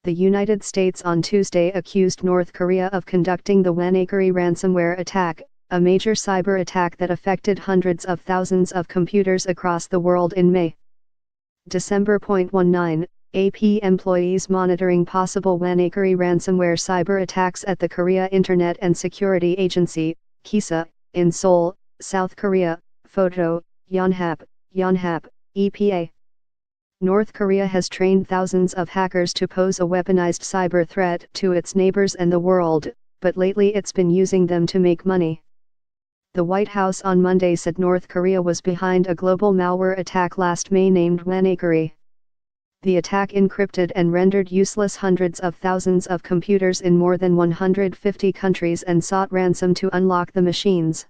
the United States on Tuesday accused North Korea of conducting the WannaCry ransomware attack, a major cyber attack that affected hundreds of thousands of computers across the world in May. December 19, AP employees monitoring possible WannaCry ransomware cyber attacks at the Korea Internet and Security Agency, KISA, in Seoul, South Korea, photo, Yonhap, EPA. North Korea has trained thousands of hackers to pose a weaponized cyber threat to its neighbors and the world, but lately it's been using them to make money. The White House on Monday said North Korea was behind a global malware attack last May named WannaCry. The attack encrypted and rendered useless hundreds of thousands of computers in more than 150 countries and sought ransom to unlock the machines.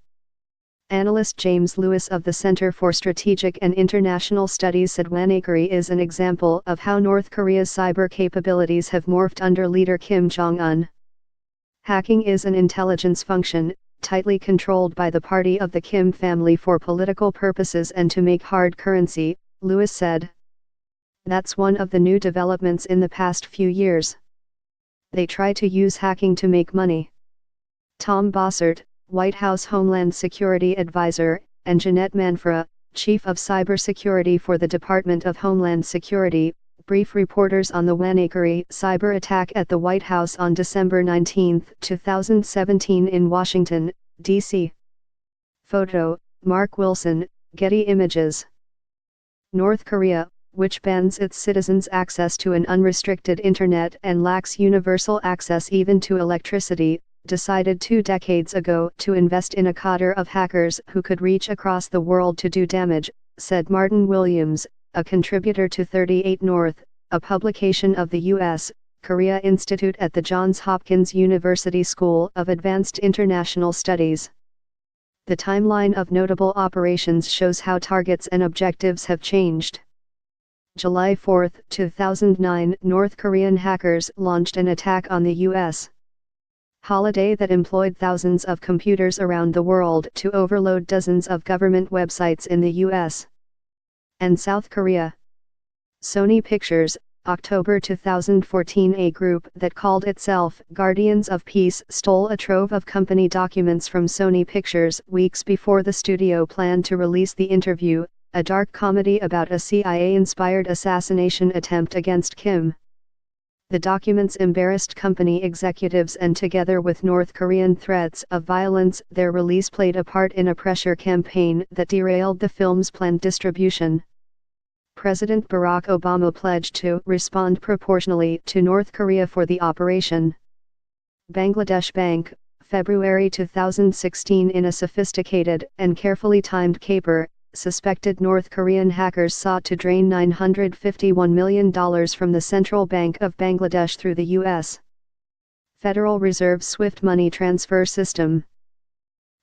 Analyst James Lewis of the Center for Strategic and International Studies said WannaCry is an example of how North Korea's cyber capabilities have morphed under leader Kim Jong-un. Hacking is an intelligence function, tightly controlled by the party of the Kim family for political purposes and to make hard currency, Lewis said. That's one of the new developments in the past few years. They try to use hacking to make money. Tom Bossert, White House Homeland Security Advisor, and Jeanette Manfra, Chief of Cybersecurity for the Department of Homeland Security, brief reporters on the WannaCry cyber attack at the White House on December 19, 2017 in Washington, D.C. Photo, Mark Wilson, Getty Images. North Korea, which bans its citizens access to an unrestricted internet and lacks universal access even to electricity, decided 2 decades ago to invest in a cadre of hackers who could reach across the world to do damage, said Martin Williams, a contributor to 38 North, a publication of the U.S. Korea Institute at the Johns Hopkins University School of Advanced International Studies. The timeline of notable operations shows how targets and objectives have changed. July 4, 2009, North Korean hackers launched an attack on the U.S. holiday that employed thousands of computers around the world to overload dozens of government websites in the U.S. and South Korea. Sony Pictures, October 2014. A group that called itself Guardians of Peace stole a trove of company documents from Sony Pictures weeks before the studio planned to release The Interview, a dark comedy about a CIA-inspired assassination attempt against Kim. The documents embarrassed company executives, and together with North Korean threats of violence, their release played a part in a pressure campaign that derailed the film's planned distribution. President Barack Obama pledged to respond proportionally to North Korea for the operation. Bangladesh Bank, February 2016. In a sophisticated and carefully timed caper, suspected North Korean hackers sought to drain $951 million from the Central Bank of Bangladesh through the U.S. Federal Reserve SWIFT money transfer system.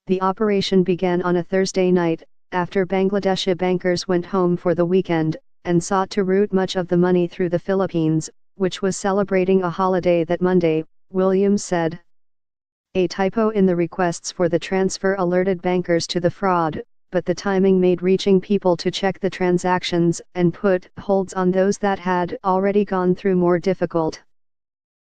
The operation began on a Thursday night, after Bangladeshi bankers went home for the weekend, and sought to route much of the money through the Philippines, which was celebrating a holiday that Monday, Williams said. A typo in the requests for the transfer alerted bankers to the fraud, but the timing made reaching people to check the transactions and put holds on those that had already gone through more difficult.